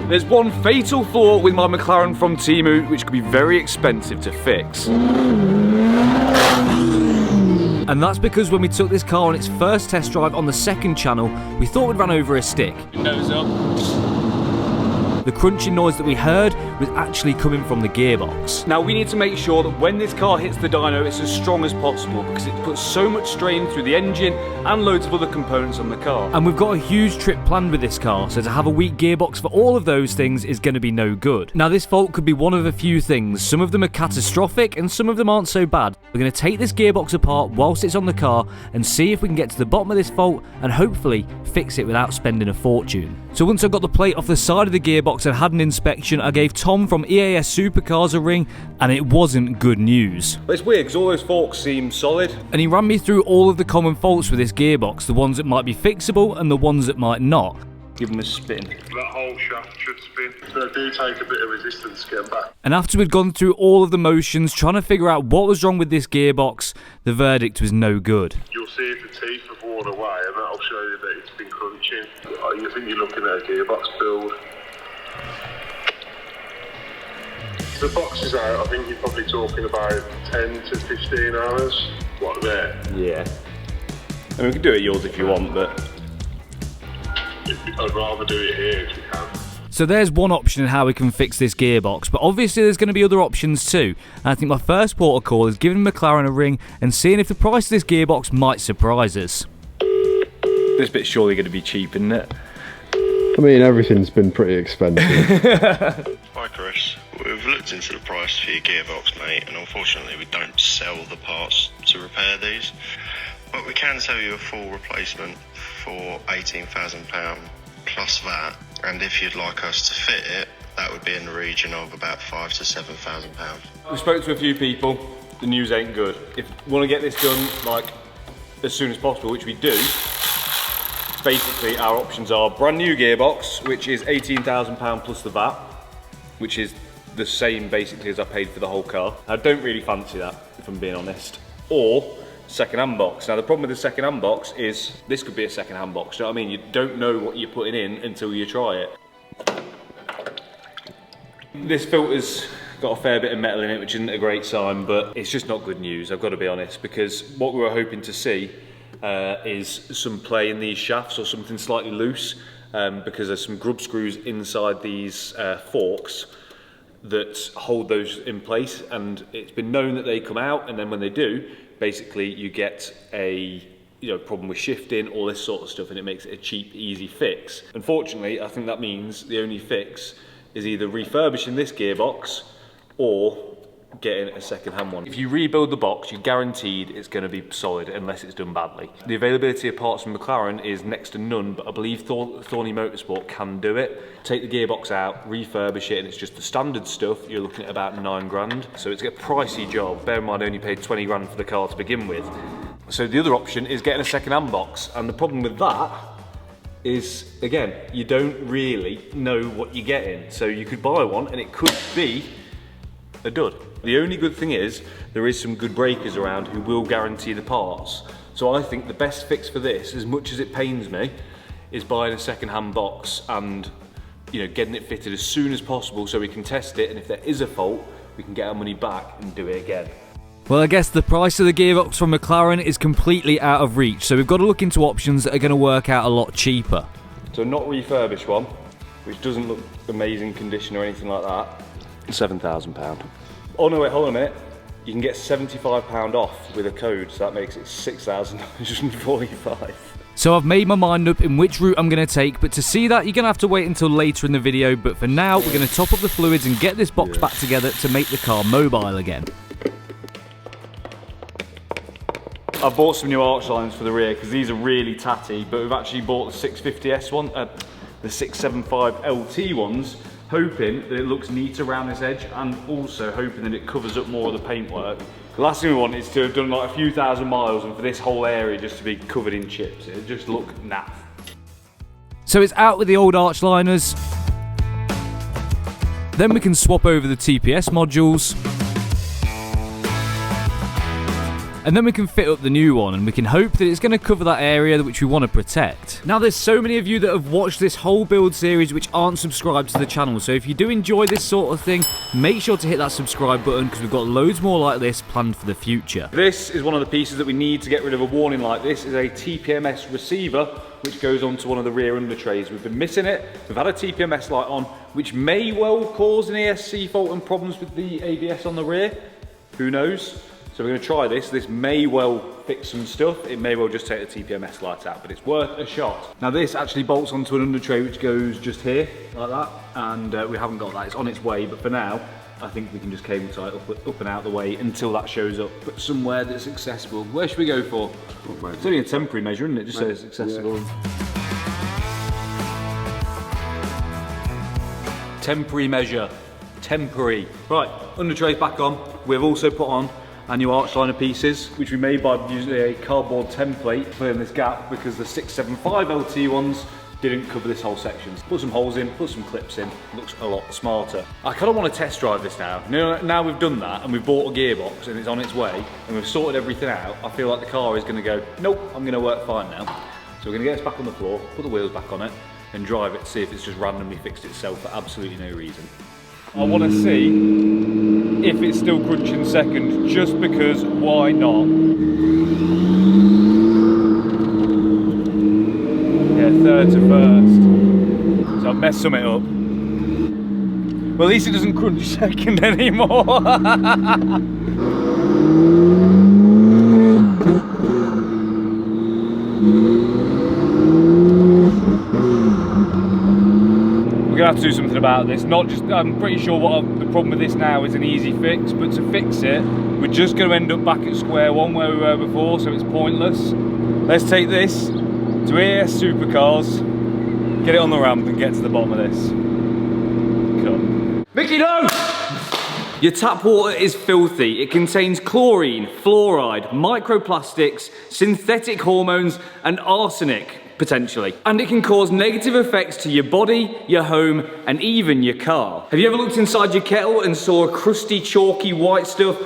There's one fatal flaw with my McLaren from Temu, which could be very expensive to fix. And that's because when we took this car on its first test drive on the second channel, we thought we'd run over a stick. Nose up. The crunching noise that we heard was actually coming from the gearbox. Now we need to make sure that when this car hits the dyno, it's as strong as possible because it puts so much strain through the engine and loads of other components on the car. And we've got a huge trip planned with this car, so to have a weak gearbox for all of those things is going to be no good. Now this fault could be one of a few things. Some of them are catastrophic and some of them aren't so bad. We're going to take this gearbox apart whilst it's on the car and see if we can get to the bottom of this fault and hopefully fix it without spending a fortune. So once I got the plate off the side of the gearbox and had an inspection, I gave Tom from EAS Supercars a ring, and it wasn't good news. But it's weird because all those forks seem solid. And he ran me through all of the common faults with this gearbox, the ones that might be fixable and the ones that might not. Give them a spin. That whole shaft should spin. So they do take a bit of resistance to get back. And after we'd gone through all of the motions, trying to figure out what was wrong with this gearbox, the verdict was no good. You'll see if the teeth have worn away, and that'll show you that it's been crunching. You think you're looking at a gearbox build. The box is out, I think you're probably talking about 10 to 15 hours. What, there? Yeah. I mean, we can do it at yours if you want, but I'd rather do it here if you can. So there's one option in how we can fix this gearbox, but obviously there's going to be other options too. And I think my first port of call is giving McLaren a ring and seeing if the price of this gearbox might surprise us. this bit's surely going to be cheap, isn't it? I mean, everything's been pretty expensive. Hi Chris, we've looked into the price for your gearbox, mate, and unfortunately we don't sell the parts to repair these, but we can sell you a full replacement for £18,000 plus that, and if you'd like us to fit it, that would be in the region of about £5,000 to £7,000. We spoke to a few people, the news ain't good. If we want to get this done like as soon as possible, which we do, basically our options are brand new gearbox, which is £18,000 plus the VAT, which is the same basically as I paid for the whole car. I don't really fancy that, if I'm being honest. Or second-hand box. Now the problem with the second-hand box is this could be a second-hand box, you know what I mean? You don't know what you're putting in until you try it. This filter's got a fair bit of metal in it, which isn't a great sign, but it's just not good news, I've got to be honest, because what we were hoping to see is some play in these shafts or something slightly loose, because there's some grub screws inside these forks that hold those in place, and it's been known that they come out, and then when they do, basically you get a problem with shifting, all this sort of stuff, and it makes it a cheap, easy fix. Unfortunately, I think that means the only fix is either refurbishing this gearbox or getting a second-hand one. If you rebuild the box, you're guaranteed it's going to be solid unless it's done badly. The availability of parts from McLaren is next to none, but I believe Thorny Motorsport can do it. Take the gearbox out, refurbish it, and it's just the standard stuff. You're looking at about £9 grand. So it's a pricey job. Bear in mind, I only paid 20 grand for the car to begin with. So the other option is getting a second-hand box, and the problem with that is, again, you don't really know what you're getting. So you could buy one and it could be a dud. The only good thing is there is some good breakers around who will guarantee the parts. So I think the best fix for this, as much as it pains me, is buying a second-hand box and getting it fitted as soon as possible so we can test it, and if there is a fault, we can get our money back and do it again. Well, I guess the price of the gearbox from McLaren is completely out of reach, so we've got to look into options that are going to work out a lot cheaper. So not refurbished one, which doesn't look amazing condition or anything like that, £7,000. Oh no, wait, hold on a minute. You can get £75 off with a code, so that makes it £6,945. So I've made my mind up in which route I'm going to take, but to see that you're going to have to wait until later in the video, but for now we're going to top up the fluids and get this box back together to make the car mobile again. I bought some new arch lines for the rear because these are really tatty, but we've actually bought the 650S one, the 675 LT ones, hoping that it looks neat around this edge and also hoping that it covers up more of the paintwork. The last thing we want is to have done like a few thousand miles and for this whole area just to be covered in chips. It'd just look naff. So it's out with the old arch liners. Then we can swap over the TPS modules. and then we can fit up the new one, and we can hope that it's going to cover that area which we want to protect. Now, there's so many of you that have watched this whole build series which aren't subscribed to the channel, so if you do enjoy this sort of thing, make sure to hit that subscribe button, because we've got loads more like this planned for the future. This is one of the pieces that we need to get rid of a warning like this, is a TPMS receiver which goes onto one of the rear under trays. We've been missing it. We've had a TPMS light on, which may well cause an ESC fault and problems with the ABS on the rear. Who knows? So we're going to try this. This may well fix some stuff. It may well just take the TPMS light out, but it's worth a shot. Now this actually bolts onto an under tray which goes just here, like that, and we haven't got that. It's on its way, but for now, I think we can just cable tie it up and out the way until that shows up, but somewhere that's accessible. Where should we go for? It's only a temporary measure, isn't it? Just says accessible. Yeah. Temporary measure. Temporary. Right, under tray's back on. We've also put on our new arch liner pieces, which we made by using a cardboard template filling this gap, because the 675 LT ones didn't cover this whole section. Put some holes in, put some clips in, looks a lot smarter. I kind of want to test drive this now. Now we've done that and we've bought a gearbox and it's on its way and we've sorted everything out, I feel like the car is going to go, nope, I'm going to work fine now. So we're going to get this back on the floor, put the wheels back on it and drive it, see if it's just randomly fixed itself for absolutely no reason. I want to see if it's still crunching second, just because why not? Third to first. So I've messed something up. Well, at least it doesn't crunch second anymore. We're gonna have to do something about this. Not just, I'm pretty sure the problem with this now is an easy fix, but to fix it, we're just gonna end up back at square one where we were before, so it's pointless. Let's take this to EAS Supercars, get it on the ramp and get to the bottom of this. Come. Mickey, no! Your tap water is filthy. It contains chlorine, fluoride, microplastics, synthetic hormones and arsenic, potentially. And it can cause negative effects to your body, your home and even your car. Have you ever looked inside your kettle and saw a crusty, chalky white stuff?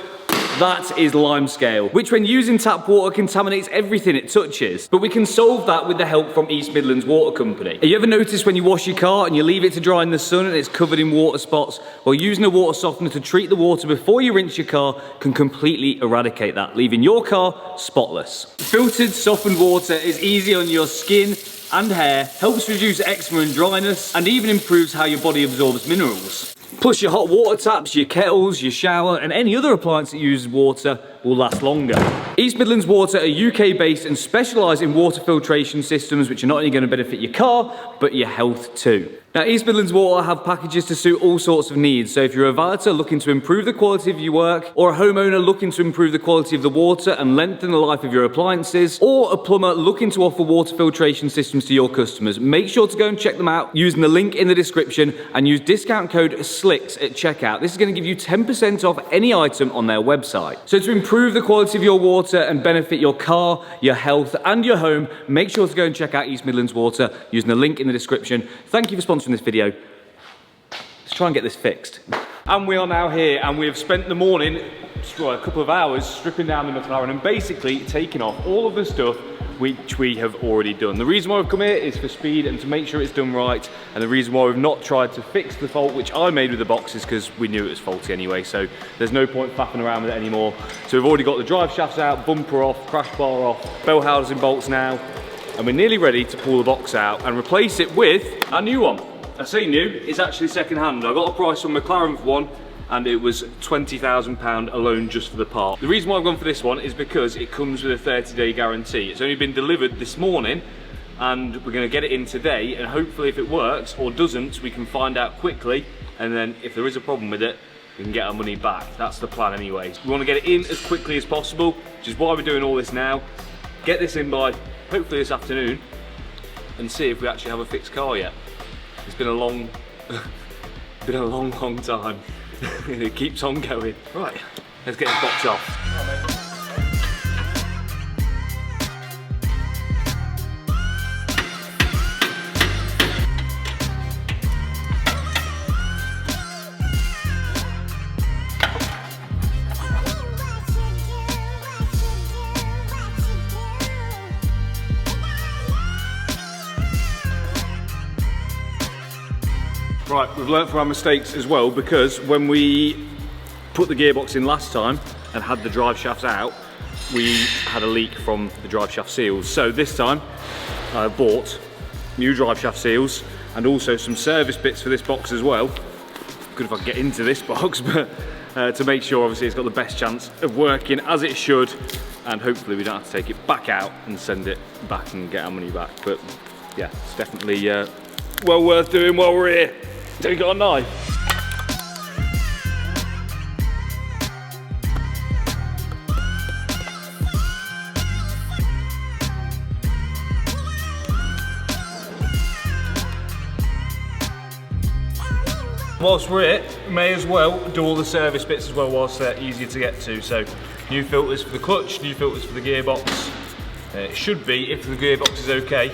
That is limescale, which when using tap water contaminates everything it touches. But we can solve that with the help from East Midlands Water Company. Have you ever noticed when you wash your car and you leave it to dry in the sun and it's covered in water spots? Well, using a water softener to treat the water before you rinse your car can completely eradicate that, leaving your car spotless. Filtered, softened water is easy on your skin and hair, helps reduce eczema and dryness, and even improves how your body absorbs minerals. Plus your hot water taps, your kettles, your shower and any other appliance that uses water will last longer. East Midlands Water are UK based and specialise in water filtration systems which are not only going to benefit your car but your health too. Now East Midlands Water have packages to suit all sorts of needs, so if you're a valeter looking to improve the quality of your work, or a homeowner looking to improve the quality of the water and lengthen the life of your appliances, or a plumber looking to offer water filtration systems to your customers, make sure to go and check them out using the link in the description and use discount code SLIX at checkout. This is going to give you 10% off any item on their website. So to improve the quality of your water and benefit your car, your health and your home, make sure to go and check out East Midlands Water using the link in the description. Thank you for sponsoring this video. Let's try and get this fixed. And we are now here and we have spent the morning, a couple of hours, stripping down the Mclaren and basically taking off all of the stuff which we have already done. The reason why we've come here is for speed and to make sure it's done right, and the reason why we've not tried to fix the fault which I made with the box is because we knew it was faulty anyway, so there's no point faffing around with it anymore. So we've already got the drive shafts out, bumper off, crash bar off, bell housing bolts now, and we're nearly ready to pull the box out and replace it with our new one. I say new, it's actually second hand. I got a price from Mclaren for one and it was £20,000 alone just for the part. The reason why I've gone for this one is because it comes with a 30-day guarantee. It's only been delivered this morning and we're going to get it in today, and hopefully if it works or doesn't we can find out quickly, and then if there is a problem with it we can get our money back. That's the plan anyway. We want to get it in as quickly as possible, which is why we're doing all this now. Get this in by hopefully this afternoon and see if we actually have a fixed car yet. It's been a long time. It keeps on going. Right, let's get this box off. Right, we've learnt from our mistakes as well, because when we put the gearbox in last time and had the drive shafts out, we had a leak from the drive shaft seals. So this time I bought new drive shaft seals and also some service bits for this box as well. Good if I can get into this box, but to make sure obviously it's got the best chance of working as it should, and hopefully we don't have to take it back out and send it back and get our money back. But yeah, it's definitely well worth doing while we're here. So we got a knife. Whilst we're it, we may as well do all the service bits as well whilst they're easier to get to. So new filters for the clutch, new filters for the gearbox. It should be, if the gearbox is okay,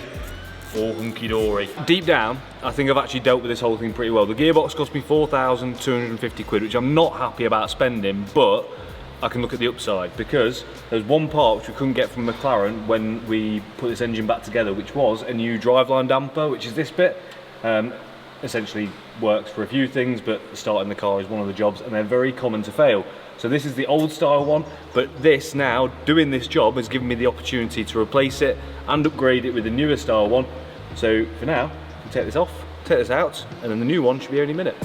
all hunky-dory. Deep down, I think I've actually dealt with this whole thing pretty well. The gearbox cost me 4,250 quid, which I'm not happy about spending, but I can look at the upside, because there's one part which we couldn't get from Mclaren when we put this engine back together, which was a new driveline damper, which is this bit. Essentially works for a few things, but starting the car is one of the jobs, and they're very common to fail. So this is the old style one, but this now, doing this job, has given me the opportunity to replace it and upgrade it with the newer style one. So for now, we'll take this off, take this out, and then the new one should be any minute.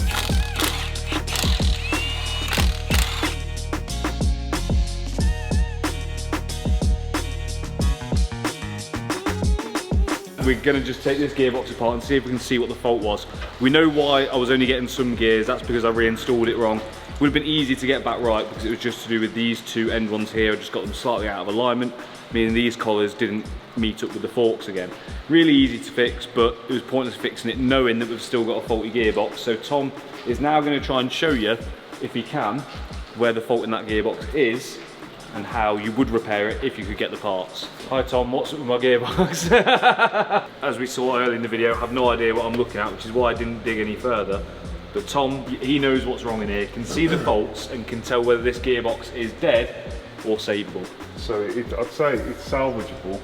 We're going to just take this gearbox apart and see if we can see what the fault was. We know why I was only getting some gears. That's because I reinstalled it wrong. Would have been easy to get back right, because it was just to do with these two end ones here. I just got them slightly out of alignment, meaning these collars didn't meet up with the forks again. Really easy to fix, but it was pointless fixing it knowing that we've still got a faulty gearbox. So Tom is now going to try and show you, if he can, where the fault in that gearbox is and how you would repair it if you could get the parts. Hi Tom, what's up with my gearbox? As we saw earlier in the video, I have no idea what I'm looking at, which is why I didn't dig any further. But Tom, he knows what's wrong in here, can see the faults and can tell whether this gearbox is dead or savable. So I'd say it's salvageable.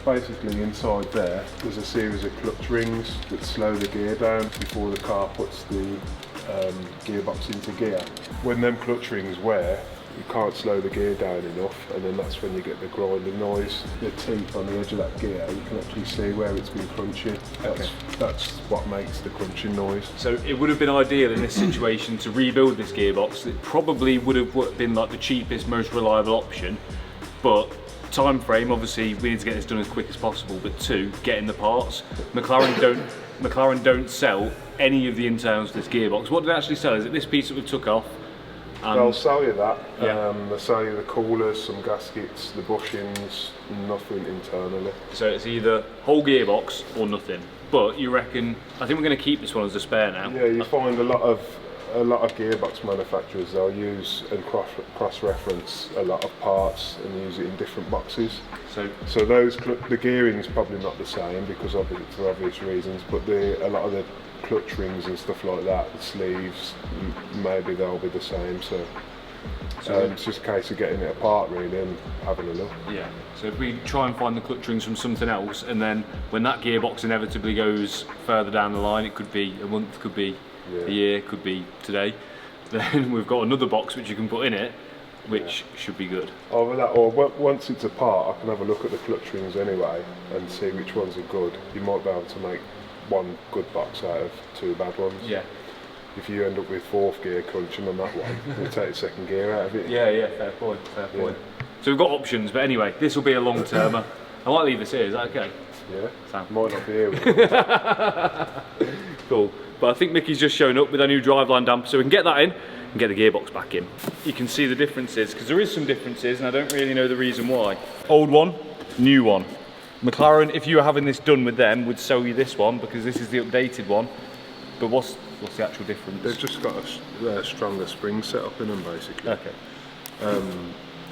Basically inside there's a series of clutch rings that slow the gear down before the car puts the gearbox into gear. When them clutch rings wear, you can't slow the gear down enough, and then that's when you get the grinding noise. The teeth on the edge of that gear, you can actually see where it's been crunching. That's what makes the crunching noise. So it would have been ideal in this situation to rebuild this gearbox. It probably would have been like the cheapest, most reliable option, but time frame, obviously we need to get this done as quick as possible, but two, getting the parts. McLaren don't sell any of the internals of this gearbox. What do they actually sell? Is it this piece that we took off? They'll sell you that. Yeah. They'll sell you the coolers, some gaskets, the bushings, nothing internally. So it's either whole gearbox or nothing. But you reckon, I think we're going to keep this one as a spare now. Yeah, you find a lot of gearbox manufacturers, they'll use and cross-reference a lot of parts and use it in different boxes. So the gearing's probably not the same because of it, for obvious reasons, but a lot of the clutch rings and stuff like that, the sleeves, maybe they'll be the same. So it's just a case of getting it apart really and having a look. Yeah, so if we try and find the clutch rings from something else, and then when that gearbox inevitably goes further down the line, it could be a month, could be a year, could be today, then we've got another box which you can put in it, which should be good. Either that, or once it's apart, I can have a look at the clutch rings anyway and see which ones are good. You might be able to make one good box out of two bad ones. Yeah. If you end up with fourth gear crunching on that one, you take the second gear out of it. Yeah, fair point. So we've got options, but anyway, this will be a long termer. I might leave this here, is that okay? Yeah, Sam. Might not be here with you. Cool. But I think Mickey's just shown up with our new driveline damper, so we can get that in and get the gearbox back in. You can see the differences, because there is some differences, and I don't really know the reason why. Old one, new one. McLaren, if you were having this done with them, would sell you this one because this is the updated one. But what's the actual difference? They've just got a stronger spring set up in them, basically. Okay.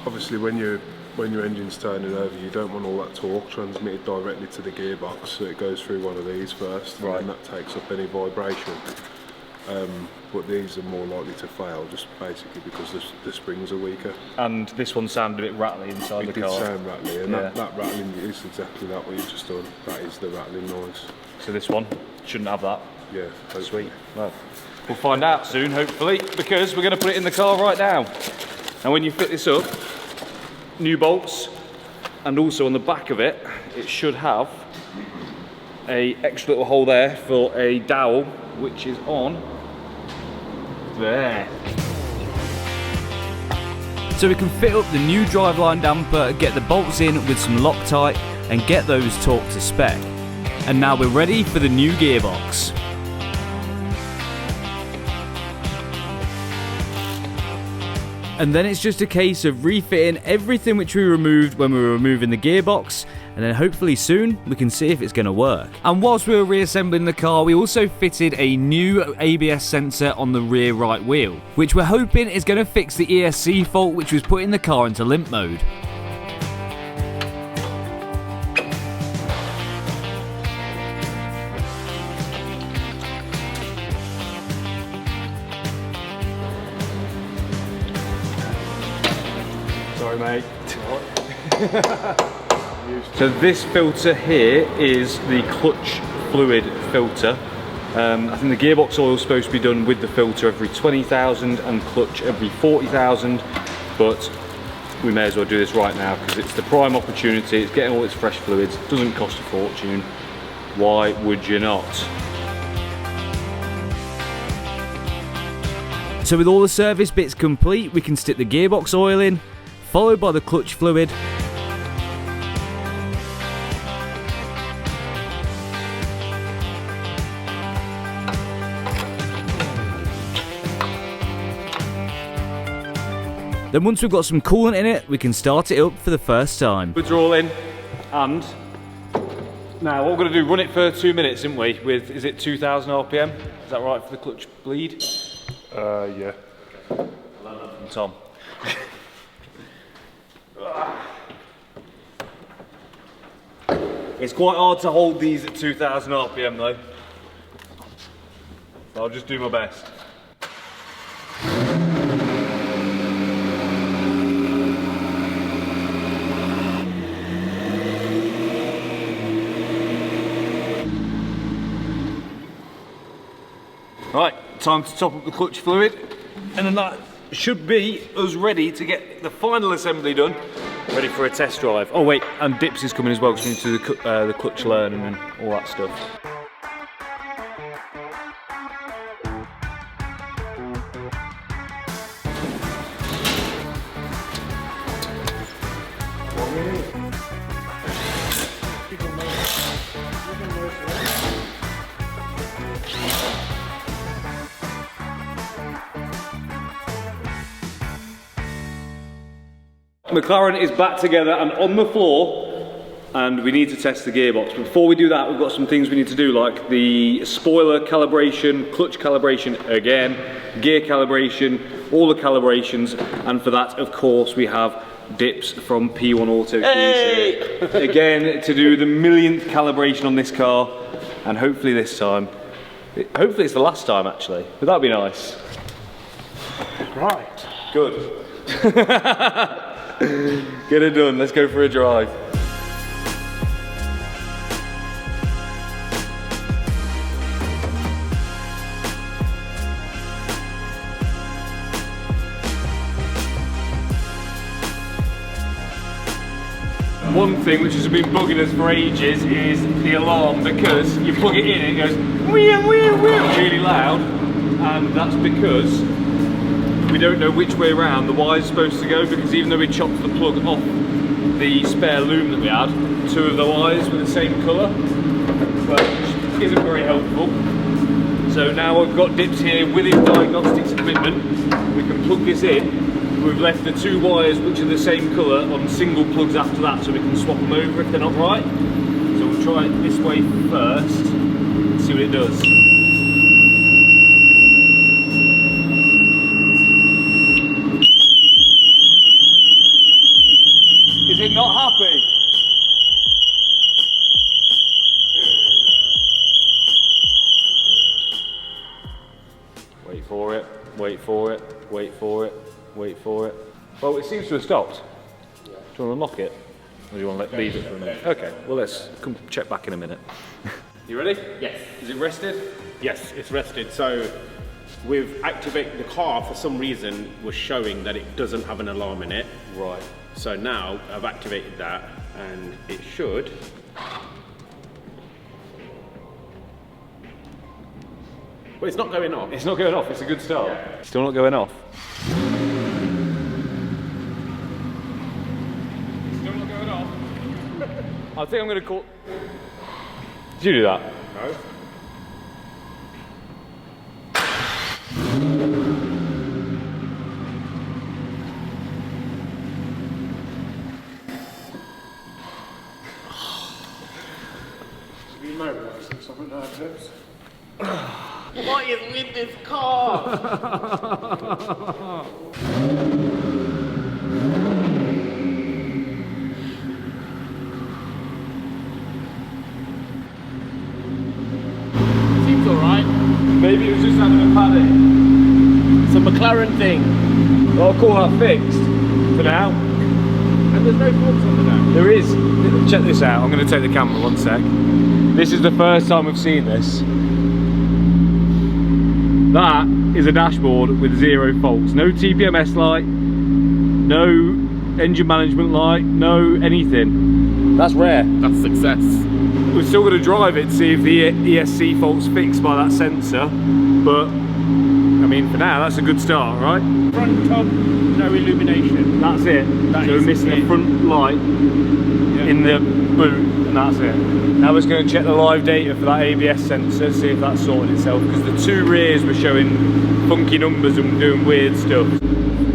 Obviously, when your engine's turning over, you don't want all that torque transmitted directly to the gearbox, so it goes through one of these first, right, and that takes up any vibration. But these are more likely to fail, just basically because the springs are weaker. And this one sounded a bit rattly inside the car. It did sound rattly, and that rattling is exactly that what you've just done. That is the rattling noise. So this one shouldn't have that. Yeah. Hopefully. Sweet. Well, we'll find out soon, hopefully, because we're going to put it in the car right now. And when you fit this up, new bolts, and also on the back of it, it should have a extra little hole there for a dowel, which is on there. So we can fit up the new driveline damper, get the bolts in with some Loctite, and get those torqued to spec. And now we're ready for the new gearbox. And then it's just a case of refitting everything which we removed when we were removing the gearbox, and then hopefully soon we can see if it's going to work. And whilst we were reassembling the car, we also fitted a new ABS sensor on the rear right wheel, which we're hoping is going to fix the ESC fault which was putting the car into limp mode. Sorry, mate. So this filter here is the clutch fluid filter. I think the gearbox oil is supposed to be done with the filter every 20,000 and clutch every 40,000, but we may as well do this right now because it's the prime opportunity. It's getting all its fresh fluids, doesn't cost a fortune. Why would you not? So with all the service bits complete, we can stick the gearbox oil in, followed by the clutch fluid. Then once we've got some coolant in it, we can start it up for the first time. Fluids are all in, and now what we're going to do, run it for 2 minutes, isn't we? With, is it 2,000 RPM? Is that right for the clutch bleed? Yeah. I learned that from Tom. It's quite hard to hold these at 2,000 RPM though. So I'll just do my best. Right, time to top up the clutch fluid, and then that should be us ready to get the final assembly done, ready for a test drive. Oh wait, and Dips is coming as well, because we need to do the clutch learn and all that stuff. Mclaren is back together and on the floor, and we need to test the gearbox. But before we do that, we've got some things we need to do, like the spoiler calibration, clutch calibration again, gear calibration, all the calibrations, and for that, of course, we have Dips from P1 Auto Keys here. Again, to do the millionth calibration on this car, and hopefully this time, hopefully it's the last time actually, but that'd be nice. Right. Good. Get it done, let's go for a drive. One thing which has been bugging us for ages is the alarm, because you plug it in and it goes wee wee wee really loud, and that's because we don't know which way around the wire's supposed to go, because even though we chopped the plug off the spare loom that we had, two of the wires were the same colour, but which isn't very helpful. So now I've got Dips here with his diagnostics equipment. We can plug this in. We've left the two wires which are the same colour on single plugs after that, so we can swap them over if they're not right. So we'll try it this way first and see what it does. Is it not happy? Wait for it, wait for it, wait for it, wait for it. Well, it seems to have stopped. Yeah. Do you want to unlock it? Or do you want to leave it for a minute? Okay, well let's come check back in a minute. You ready? Yes. Is it rested? Yes, it's rested. So we've activated the car. For some reason, was showing that it doesn't have an alarm in it. Right. So now I've activated that, and it should. But it's not going off. It's not going off. It's a good start. Yeah. Still not going off. Still not going off. I think I'm going to call. Did you do that? No. What is with this car? Seems alright. Maybe it was just having a panic. It's a Mclaren thing. Well, I'll call that fixed for now. And there's no faults on the dash. There is. Check this out. I'm going to take the camera 1 sec. This is the first time we've seen this. That is a dashboard with 0 faults. No TPMS light, no engine management light, no anything. That's rare. That's success. We're still going to drive it to see if the ESC fault's fixed by that sensor, but I mean, for now, that's a good start, right? Front top, no illumination. That's it. So we're missing the front light in the boot, and that's it. Now we're just going to check the live data for that ABS sensor, see if that's sorted itself, because the 2 rears were showing funky numbers and doing weird stuff.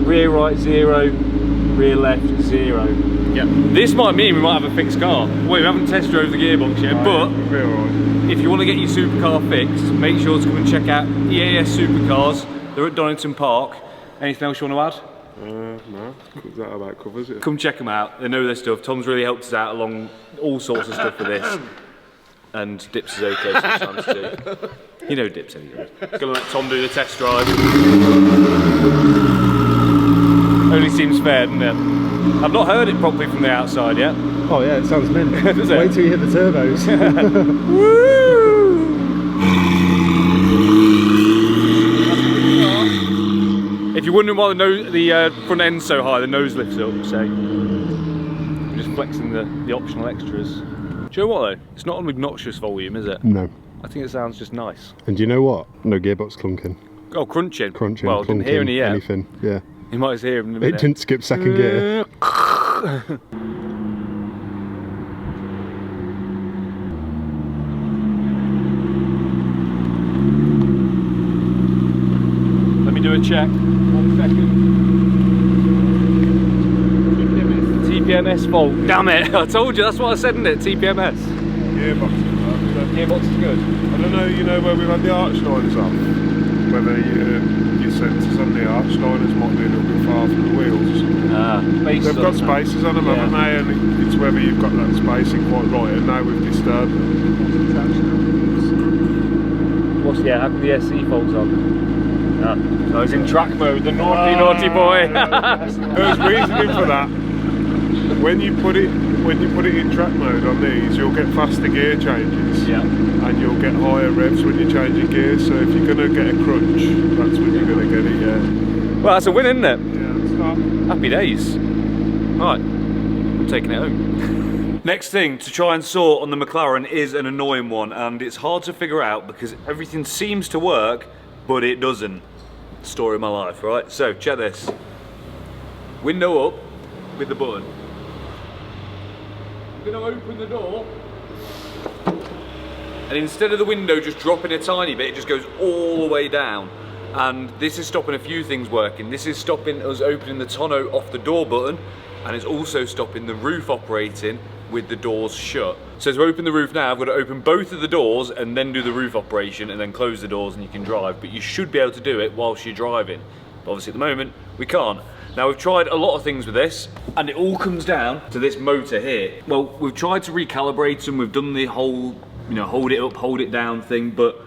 Rear right 0, rear left 0. Yeah. This might mean we might have a fixed car. Well, we haven't test drove the gearbox yet, but if you want to get your supercar fixed, make sure to come and check out EAS Supercars. They're at Donington Park. Anything else you want to add? No, that about covers it. Come check them out. They know their stuff. Tom's really helped us out along all sorts of stuff for this. And Dips is okay sometimes too. You know Dips anyway. Gonna let Tom do the test drive. Only seems fair, doesn't it? I've not heard it properly from the outside yet. Oh yeah, it sounds mint. Does it? Wait till you hit the turbos. If you're wondering why the front end's so high, the nose lifts up, so I'm just flexing the optional extras. Do you know what though? It's not an obnoxious volume, is it? No. I think it sounds just nice. And do you know what? No gearbox clunking. Oh, crunching. Crunching, well, clunking, didn't hear any yet. anything. Yeah. You might just hear him in a minute. It didn't skip second gear. Let me do a check. 1 second. TPMS fault. Damn it! I told you. That's what I said, isn't it? TPMS. Gearbox is good. Gearbox is good. I don't know, you know where we've had the arch liners off? Whether your sensors on the arch liners might be a little bit far from the wheels or something. They've got spaces on them, haven't they? And it's whether you've got that spacing quite right, and now we've disturbed them. How come the SC fault's on? I was in track mode, the naughty boy. There's reasoning for that. When you put it in track mode on these, you'll get faster gear changes. Yeah. And you'll get higher revs when you're changing gears. So if you're going to get a crunch, that's when you're going to get it. Yeah. Well, that's a win, isn't it? Yeah. That's that. Happy days. Right, I'm taking it home. Next thing to try and sort on the Mclaren is an annoying one, and it's hard to figure out because everything seems to work, but it doesn't. Story of my life, right? So check this. Window up with the button. I'm going to open the door, and instead of the window just dropping a tiny bit, it just goes all the way down. And this is stopping a few things working. This is stopping us opening the tonneau off the door button, and it's also stopping the roof operating with the doors shut. So to open the roof now, I've got to open both of the doors and then do the roof operation and then close the doors and you can drive. But you should be able to do it whilst you're driving. But obviously at the moment, we can't. Now we've tried a lot of things with this, and it all comes down to this motor here. Well, we've tried to recalibrate them, we've done the whole, you know, hold it up, hold it down thing, but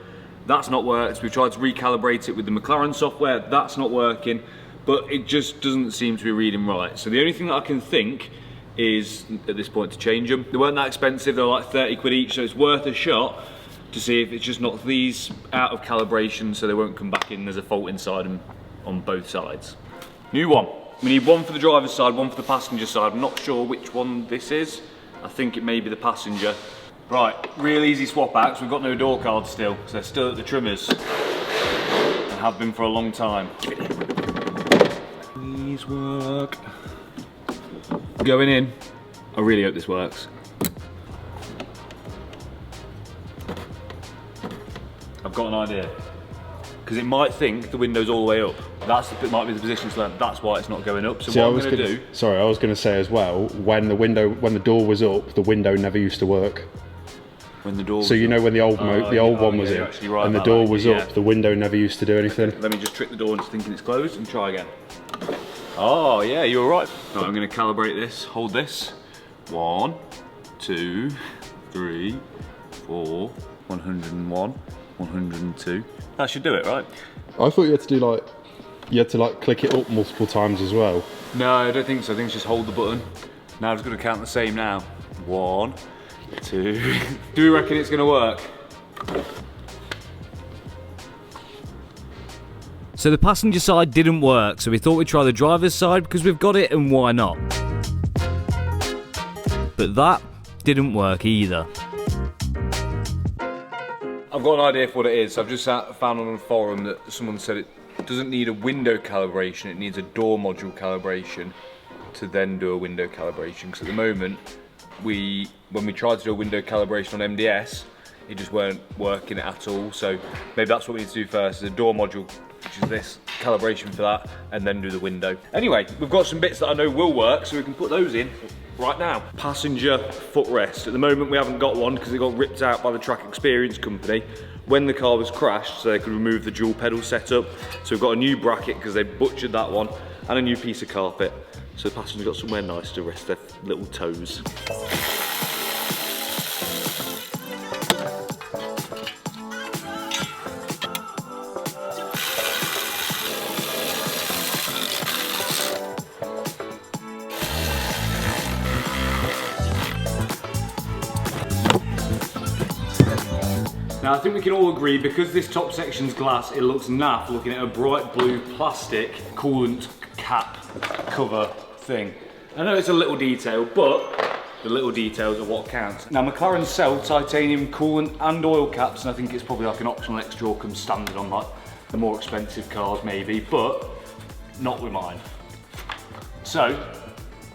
that's not worked. We've tried to recalibrate it with the Mclaren software, that's not working, but it just doesn't seem to be reading right. So the only thing that I can think is, at this point, to change them. They weren't that expensive, they were like 30 quid each, so it's worth a shot to see if it's just knocked these out of calibration so they won't come back in. There's a fault inside them on both sides. New one. We need one for the driver's side, one for the passenger side. I'm not sure which one this is. I think it may be the passenger. Right, real easy swap outs. We've got no door cards still, so they're still at the trimmers. And have been for a long time. Please work. Going in. I really hope this works. I've got an idea. Because it might think the window's all the way up. It might be the position to learn. That's why it's not going up. So what I'm going to do... Sorry, I was going to say as well, when the door was up, the window never used to work. When the door was so you know when the old one was in, right and the door was up, the window never used to do anything. Let me just trick the door into thinking it's closed and try again. Oh yeah, you were right. Right, I'm going to calibrate this. Hold this. 1, 2, 3, 4, 101, 102. That should do it, right? I thought you had to like click it up multiple times as well. No, I don't think so. I think it's just hold the button. Now I'm just going to count the same now. 1, 2. Do we reckon it's going to work? So the passenger side didn't work, so we thought we'd try the driver's side because we've got it and why not? But that didn't work either. I've got an idea for what it is. I've just found on a forum that someone said it doesn't need a window calibration, it needs a door module calibration to then do a window calibration. Because at the moment, when we tried to do a window calibration on MDS, it just weren't working at all. So maybe that's what we need to do first, is a door module, which is this, calibration for that, and then do the window. Anyway, we've got some bits that I know will work, so we can put those in right now. Passenger footrest. At the moment we haven't got one because it got ripped out by the Track Experience company when the car was crashed, so they could remove the dual pedal setup. So we've got a new bracket because they butchered that one, and a new piece of carpet. So the passenger's got somewhere nice to rest their little toes. Now I think we can all agree, because this top section's glass, it looks naff looking at a bright blue plastic coolant cap cover thing. I know it's a little detail, but the little details are what counts. Now Mclaren sell titanium coolant and oil caps, and I think it's probably like an optional extra or comes standard on like the more expensive cars maybe, but not with mine. So,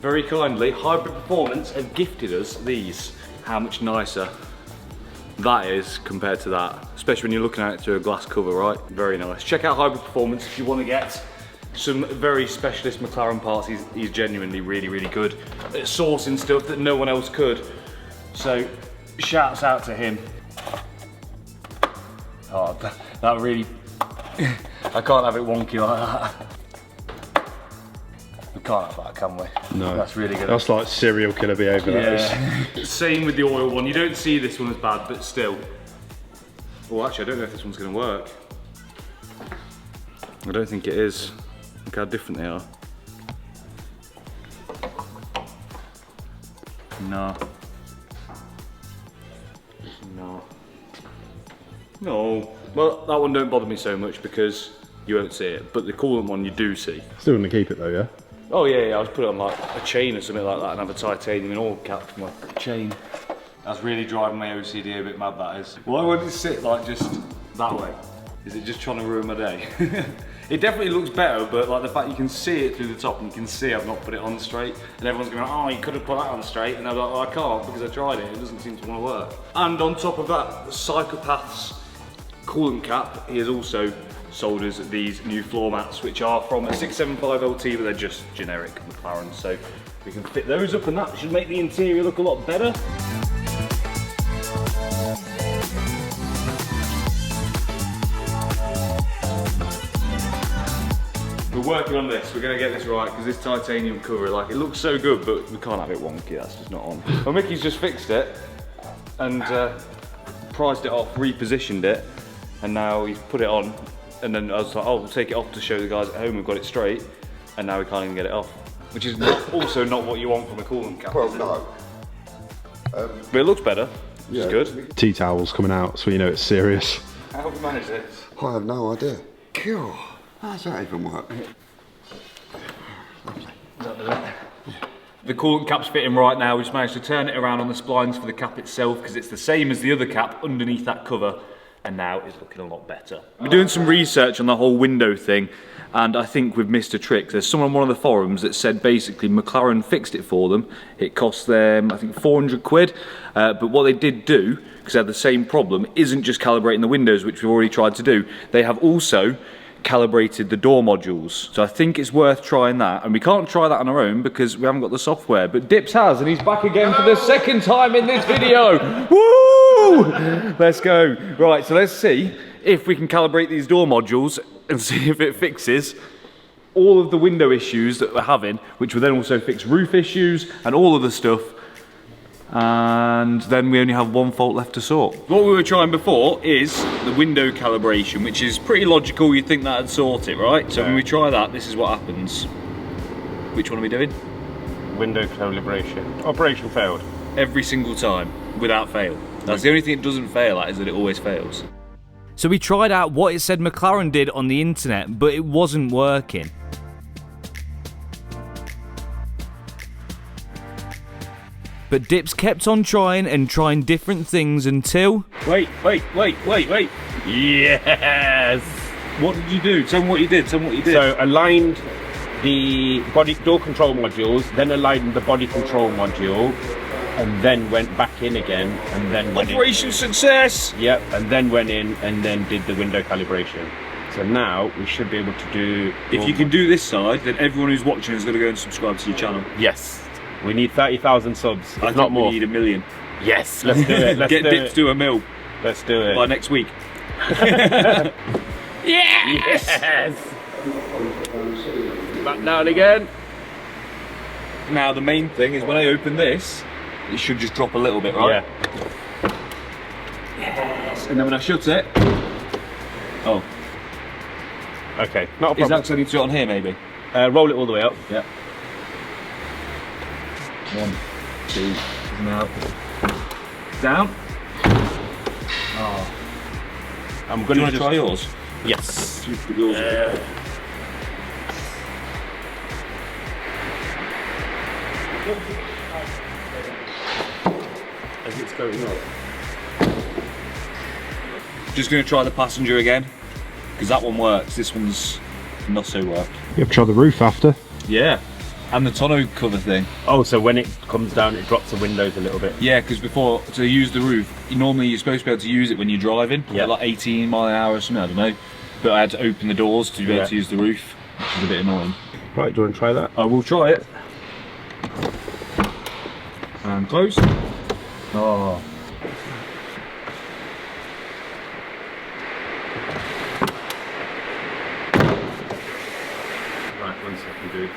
very kindly, Hybrid Performance have gifted us these. How much nicer that is compared to that, especially when you're looking at it through a glass cover, right? Very nice. Check out Hybrid Performance if you want to get some very specialist Mclaren parts. He's genuinely really good at sourcing stuff that no one else could. So shouts out to him. Oh, that really, I can't have it wonky like that. We can't have that, can we? No. That's really good. That's like serial killer behaviour, that is. Same with the oil one. You don't see this one as bad, but still. Oh, actually, I don't know if this one's going to work. I don't think it is. Look how different they are. No. No. No. Well, that one don't bother me so much because you won't see it, but the coolant one you do see. Still gonna keep it though, yeah? Oh yeah, I'll just put it on like a chain or something like that and have a titanium and oil cap for my chain. That's really driving my OCD a bit mad, that is. Why won't it sit like just that way? Is it just trying to ruin my day? It definitely looks better, but like the fact you can see it through the top and you can see I've not put it on straight, and everyone's going, oh, you could have put that on straight, and I'm like, oh, I can't because I tried it, it doesn't seem to want to work. And on top of that, the Psychopath's coolant cap, he has also sold us these new floor mats, which are from a 675 LT, but they're just generic McLaren, so we can fit those up, and that should make the interior look a lot better. We're working on this, we're going to get this right, because this titanium cover, like, it looks so good, but we can't have it wonky, that's just not on. Well, Mickey's just fixed it, and prized it off, repositioned it, and now he's put it on, and then I was like, oh, we'll take it off to show the guys at home we've got it straight, and now we can't even get it off. Which is also not what you want from a coolant cap, Well, no. but it looks better. Which is good. Tea towels coming out, so you know it's serious. How have we managed this? I have no idea. God, how does that even work? The coolant cap's fitting right now. We just managed to turn it around on the splines for the cap itself because it's the same as the other cap underneath that cover, and now it's looking a lot better. We're doing some research on the whole window thing, and I think we've missed a trick. There's someone on one of the forums that said basically Mclaren fixed it for them. It cost them, I think, 400 quid. But what they did do, because they had the same problem, isn't just calibrating the windows, which we've already tried to do. They have also calibrated the door modules. So I think it's worth trying that. And we can't try that on our own because we haven't got the software. But Dips has, and he's back again for the second time in this video. Woo! Let's go. Right, so let's see if we can calibrate these door modules and see if it fixes all of the window issues that we're having, which will then also fix roof issues and all of the stuff. And then we only have one fault left to sort. What we were trying before is the window calibration, which is pretty logical. You'd think that'd sort it, right? So when we try that, this is what happens. Which one are we doing? Window calibration. Operation failed. Every single time, without fail. That's the only thing it doesn't fail at, is that it always fails. So we tried out what it said Mclaren did on the internet, but it wasn't working. But Dips kept on trying and trying different things until... Wait. Yes! What did you do? Tell me what you did, So aligned the body door control modules, then aligned the body control module, and then went back in again, and then went Operation success! Yep, and then went in and then did the window calibration. So now we should be able to do... If you can do this side, then everyone who's watching is going to go and subscribe to your channel. Yes. We need 30,000 subs, if I not think more. we need 1 million. Yes, let's do it. Let's Get do Dips it. to 1 mil Let's do it. by next week. Yes! Back down again. Now the main thing is when I open this, it should just drop a little bit, right? Yeah. Yes. And then when I shut it, oh, Okay, not a is problem. that because I need to do it on here maybe? Roll it all the way up. Yeah. 1, 2, now down. Oh. I'm Do gonna you want to just try yours? Yes. Put yours in. As it's going up. Just going to try the passenger again, because that one works. This one's not so worked. You have to try the roof after. Yeah, and the tonneau cover thing. Oh, so when it comes down, it drops the windows a little bit. Yeah, because before, to use the roof, normally you're supposed to be able to use it when you're driving, Yeah. at like 18 mile an hour or something, I don't know. But I had to open the doors to be able Yeah. to use the roof, which is a bit annoying. Right, do you want to try that? I will try it. And close. Oh. Right, 1 second, dude.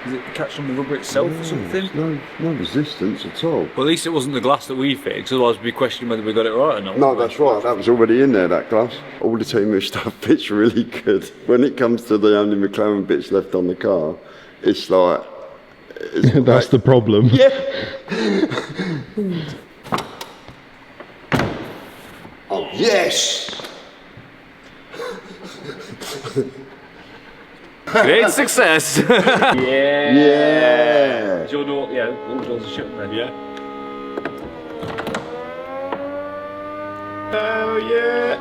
Does it catch on the rubber itself or something? No resistance at all. Well, at least it wasn't the glass that we fixed, otherwise we'd be questioning whether we got it right or not. No, that's right. That was already in there, that glass. All the Temu stuff fits really good. When it comes to the only McLaren bits left on the car, it's like... That's the problem. Yeah. Oh, yes! Great success! Yeah! Your door, yeah, all the doors are shut then. Yeah. Oh yeah!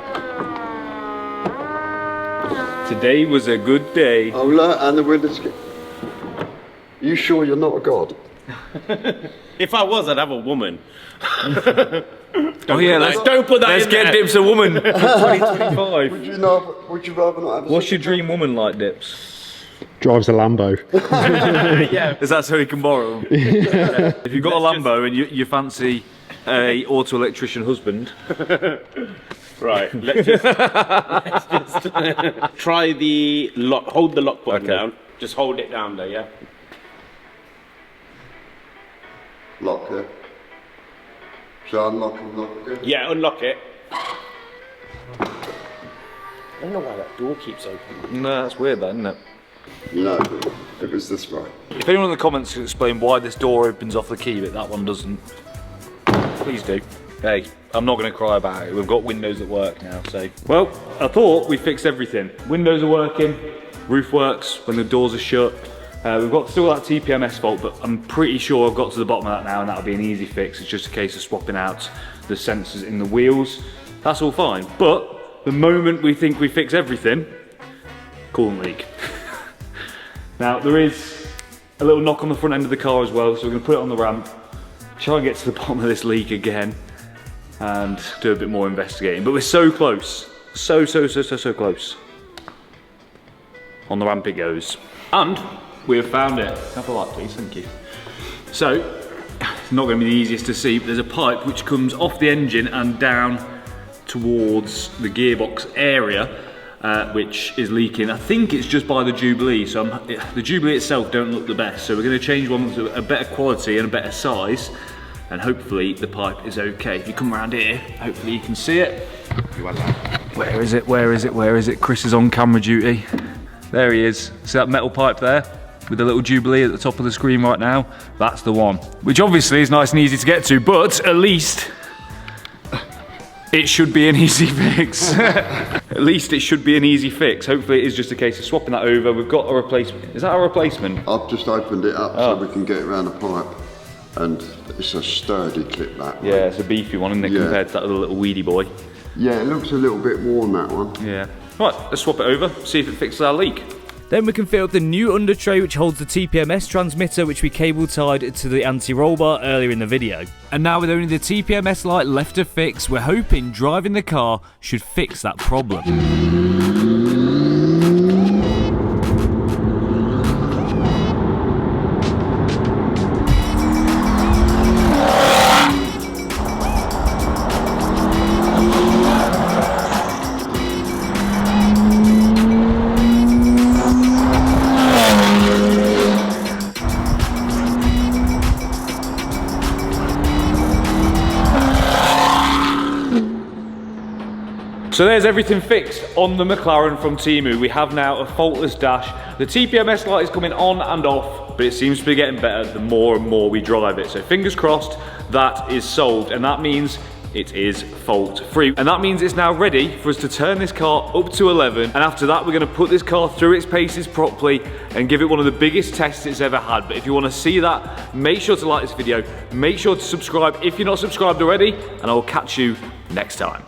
Today was a good day. Oh, look, and the windows... You sure you're not a god? If I was, I'd have a woman. Oh yeah, Don't put that let's in get there. Dips a woman. 2025. Would you rather not have a... What's your dream woman like, Dips? Drives a Lambo. Yeah. Is that so he can borrow them? If you've got a Lambo and you fancy a auto electrician husband, Right, let's just try the lock. Hold the lock button down. Just hold it down there, yeah? Lock there. Shall I unlock and lock again? Yeah, unlock it. I don't know why that door keeps open. no, that's weird, that, isn't it? No, it was this way. If anyone in the comments can explain why this door opens off the key but that one doesn't, please do. hey, I'm not going to cry about it. We've got windows that work now, so. Well, I thought we fixed everything. Windows are working, roof works when the doors are shut. We've got still that TPMS fault, but I'm pretty sure I've got to the bottom of that now, and that'll be an easy fix. It's just a case of swapping out the sensors in the wheels. That's all fine. But the moment we think we fix everything, coolant leak. Now, there is a little knock on the front end of the car as well, so we're gonna put it on the ramp, try and get to the bottom of this leak again, and do a bit more investigating. But we're so close. So close. On the ramp it goes. And we have found it. Have a light, please, thank you. So, it's not going to be the easiest to see, but there's a pipe which comes off the engine and down towards the gearbox area, which is leaking. I think it's just by the Jubilee, so the Jubilee itself don't look the best, so we're going to change one to a better quality and a better size, and hopefully the pipe is okay. If you come around here, hopefully you can see it. Where is it? Where is it? Where is it? Chris is on camera duty. There he is. See that metal pipe there? With the little Jubilee at the top of the screen right now? That's the one. Which obviously is nice and easy to get to, but at least it should be an easy fix. At least it should be an easy fix. Hopefully it is just a case of swapping that over. We've got a replacement. Is that a replacement? I've just opened it up so we can get around the pipe. And it's a sturdy clip, that. Yeah, it's a beefy one, isn't it, compared to that other little weedy boy? Yeah, it looks a little bit worn, that one. Yeah. Right, let's swap it over, see if it fixes our leak. Then we can fit up the new under tray which holds the TPMS transmitter, which we cable tied to the anti-roll bar earlier in the video. And now with only the TPMS light left to fix, we're hoping driving the car should fix that problem. So there's everything fixed on the Mclaren from Temu. We have now a faultless dash. The TPMS light is coming on and off, but it seems to be getting better the more and more we drive it. So fingers crossed that is solved, and that means it is fault free. And that means it's now ready for us to turn this car up to 11, and after that we're gonna put this car through its paces properly and give it one of the biggest tests it's ever had. But if you wanna see that, make sure to like this video, make sure to subscribe if you're not subscribed already, and I will catch you next time.